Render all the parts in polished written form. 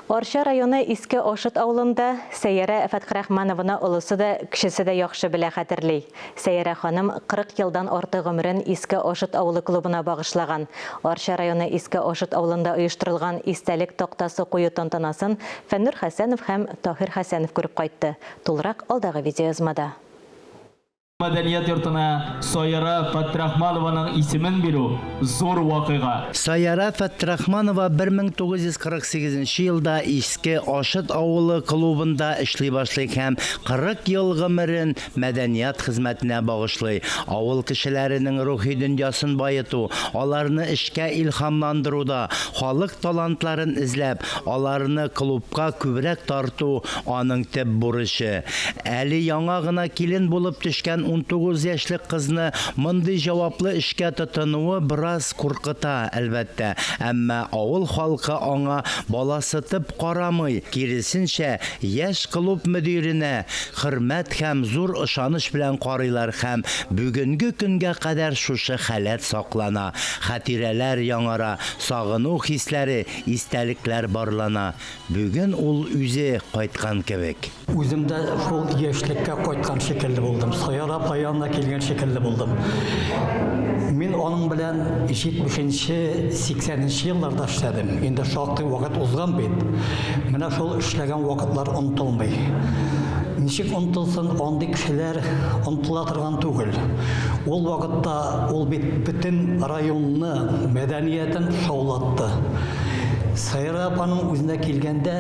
Орша районы Иске Ошыт ауылында Сәйәрә Фәтхрахмановна олысы да, кішісі де яқшы біле хәтерлей. Сәйәрә ханым 40 елдан артык гомерен Иске Ошыт авылы клубына багышлаған. Орша районы Иске Ошыт авылында оештырылган истәлек тактасы кую тантанасын Фәннур Хәсәнов һәм Таһир Хәсәнов күреп кайтты. Тулырак алдагы видеоязмада. Мәдәният йортына Сәйәрә Фәтхрахманованың исемен бирү зур вакыйга. Сәйәрә Фәтхрахманова 1948 елда Иске Ошыт авылы клубында эшли башлый һәм 40 ел гомерен мәдәният хезмәтенә багышлый. Авыл кешеләренең рухи дөньясын байыту, аларны эшкә илһамландыруда, халык талантларын эзләп, аларны клубка күбрәк тарту аның төп бурычы. Әле яңа гына килен булып төшкән 19 яшьлек кызны мондый җаваплы эшкә тотынуы бераз куркыта, әлбәттә. Әмма авыл халкы аңа баласытып карамый. Киресенчә, яшь клуб мөдиренә хөрмәт һәм зур ышаныч белән карыйлар һәм бүгенге көнгә кадәр шушы халәт саклана. Хатирәләр яңара, сагыну хисләре, истәлекләр барлана. Бүген ул үзе кайткан кебек. Үземдә шул яшьлеккә кайткан шикелле булдым. Сәйәрә аягына килгән шикелле булдым. Мин аның белән 70-80 елларда эшләдем. Инде шактый вакыт узган бит. Менә шул эшләгән вакытлар онытылмый. Ничек онытылсын, андый кешеләр онытыла торган түгел. Ул вакытта ул бит бөтен районны мәдәниятен шаулатты. Сәйәрә апаның үзенә килгәндә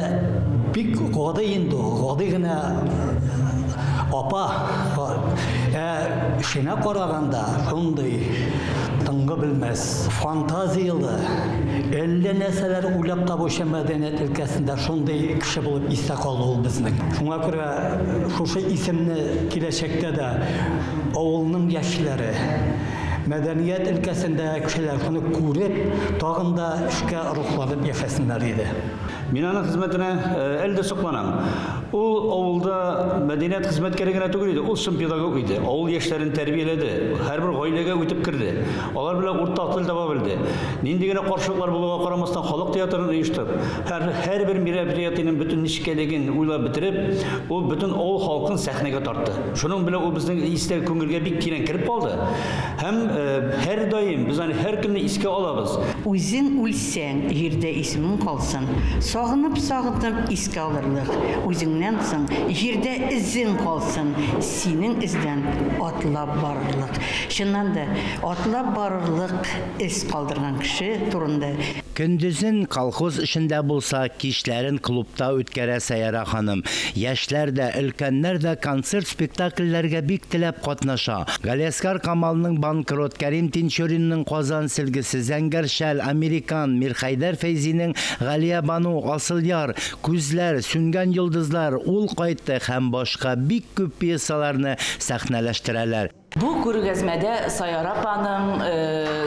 бик гади инде, гади гына апа, эшенә караганда шундый тыңгы белмәс, фантазиялы, әллә нәрсәләр уйлап табучы мәдәният өлкәсендә шундый кеше булып истә калды ул безнең. Шуңа күрә шушы исемне киләчәктә дә авылның яшьләре мәдәният өлкәсендә кешеләр шуны күреп, тагын да эшкә рухланып яшәсеннәр иде. Мин аның хезмәтенә әлдә сокланам. Ул авылда мәдәният хезмәткәре түгел иде, ул шым педагог иде. Авыл яшьләрен тәрбияләде, һәрбер гаиләгә үтеп керде. Алар белән уртак тел таба белде. Нинди генә каршылыклар булуга карамастан халык театрын оештырып, һәрбер мероприятиенең бөтен ничкәлеген уйлап бетереп, ул бөтен авыл халкын сәхнәгә тартты. Шуның белән ул безнең истә күңелгә бик тирән кирип калды. Һәм һәр даим без аны һәр көнне искә алабыз. Үзең үлсәң, җирдә исемең калсын. Сагынып искә алырлык. Үзеңнән соң җирдә изең калсын. Синең издән атлап барырлык. Чыннан да атлап барырлык эз калдырган кеше турында. Көндезен колхоз эшендә булса, кичләрен клубта үткәрә Сәйәрә ханым. Яшьләр дә, өлкәннәр дә концерт спектакльләргә бик теләп катнаша. Галиаскар Камалның Банкрот, Кәрим Тинчуринның Казан сөлгесе, Зәңгәр шәл, Американ, Мирхәйдәр Фәйзинең Галия Бану, Асыл яр, Күзләр, Сүнгән йолдызлар, Ул кайтты һәм башка бик күп пьесаларны сәхнәләштерәләр. Бу күргәзмәдә Сәйәрә апаның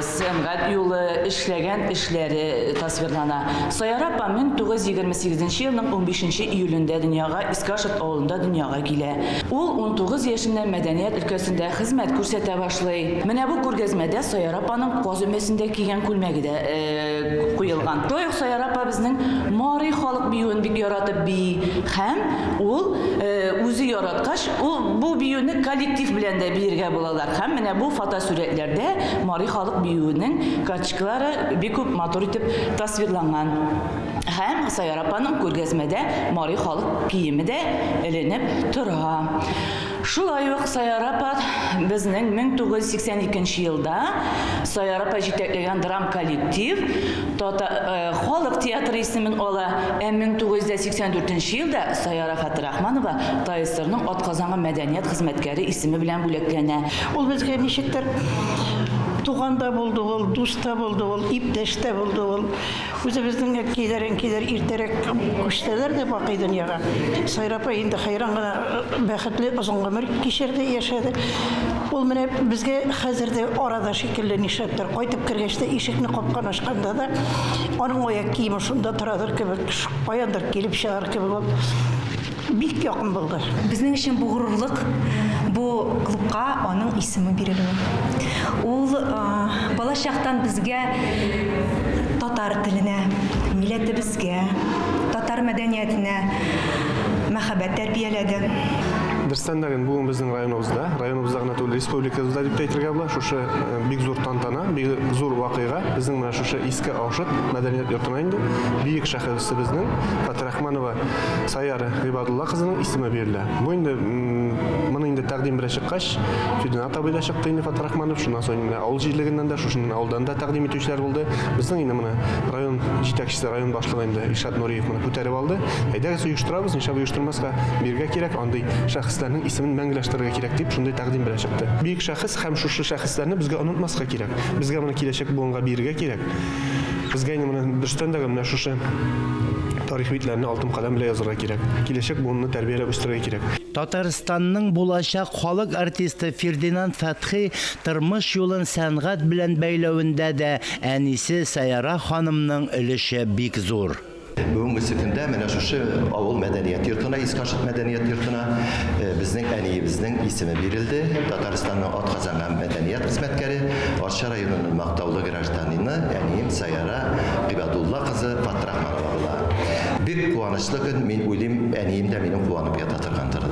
сәнгать юлы эшләгән эшләре тасвирлана. Сәйәрә апа 1928 елның 15 июлендә дөньяга Иске Ошыт авылында дөньяга килә. Ул 19 яшендә мәдәният өлкәсендә хезмәт күрсәтә башлый. Менә бу күргәзмәдә Сәйәрә апаның каз өмәсендә кигән күлмәге дә куелган. Тояк Сәйәрә апа безнең Мари халык биюен бик яратып бии һәм ул үзе яраткач, ул бу биюне коллектив белән дә биергә булалар. Һәм менә бу фотосурәтләрдә Мари халык биюенең качкалары бик күп матур итеп тасвирланган. Һәм Сәйәрә апаның күргәзмәдә Мари халык киеме дә эленеп тора. Шулай ук Сәйәрә апа безнең 1982 елда Сәйәрә апа җитәкләгән драм коллектив халык театры исемен ала. 1984 елда Сәйәрә Фәтхрахманова Тайсырның атказанган мәдәният хезмәткәре исеме белән бүләкләнә. Ул безгә ничектер туганда булды, ул дуста булды, ул иптәштә булды, ул үзебезнең килер иртәрәк күчтәләр дә бакый дөньяга. Сәйәрә апа инде хәйран гына бәхетле озын гомер кичерде, яшәде. Ул менә безгә хәзер дә арада шикелле нишләптер кайтып кергәч тә ишекне капкан ачканда да аның аяк киеме шунда торадыр кебек, каяндыр килеп чыгар кебек ул. Бик якын булды. Безнең өчен бу горурлык, бу клубка аның исеме бирелү. Ул бала чактан безгә татар теленә, милләтебезгә, татар мәдәниятенә мәхәббәт тәрбияләде. Дөрестән дә бүген безнең районыбызда гына түгел, республикабызда дип әйтергә була. Шушы бик зур тантана, бик зур вакыйга безнең менә шушы иске Ашыт мәдәният йортына инде бөек шәхесебезнең Фатрахманова Саяры Гыйбадулла кызының исеме бирелә. Бу инде моны инде тәкъдим белән чыккач, Фидина табый да чыкты инде Фатрахманов, шуннан соң менә авыл җирлегеннән дә шушының авылдан да тәкъдим итүчеләр булды. Безнең инде менә район җитәкчесе, район башлыгы инде Илшат Нуриев моны күтәреп алды. Әйдәгез оештырабыз, нишләп оештырмаска, биргә кирәк, андый шәхесләрнең исемен мәңгеләштерергә кирәк дип шундый тәкъдим белән чыкты. Бөек шәхес һәм шушы шәхесләрне безгә онытмаска кирәк. Безгә моны киләчәк буынга бирергә кирәк. Безгә инде моны дөрестән дә менә шушы тарих битләрне алтын каләм белән язырга кирәк. Киләчәк буынны тәрбияләп үстерергә кирәк. Татарстанның булачак халык артисты Фердинанд Фәтхи тормыш юлын сәнгать белән бәйләвендә дә әнисе Саяра ханымның өлеше бик зур. Бүгенге көндә менә шушы авыл мәдәният йортына, Иске Ашыт мәдәният йортына безнең әниебезнең исеме бирелде. Татарстанның атказанган мәдәният хезмәткәре, Арча районының мактаулы гражданины, әнием Саяра Гыйбадулла кызы Фатрахманова була. Бик куанычлы көн, мин уйлыйм, әнием дә минем куанып ята торгандыр.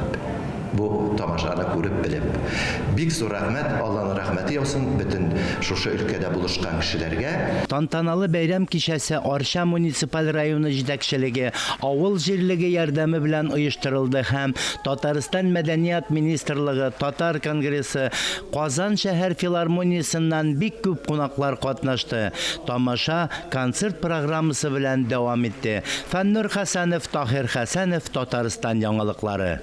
Бу тамашаны күреп белеп. Бик зур рәхмәт, Алланың рәхмәте яусын бөтен шушы өлкәдә булышкан кешеләргә. Тантаналы бәйрәм кичәсе Арча муниципаль районы җитәкчелеге, авыл җирлеге ярдәме белән оештырылды һәм Татарстан мәдәният министрлыгы, Татар конгрессы, Казан шәһәр филармониясыннан бик күп кунаклар катнашты. Тамаша концерт программасы белән дәвам итте. Фәннур Хәсәнов, Таһир Хәсәнов, Татарстан яңалыклары.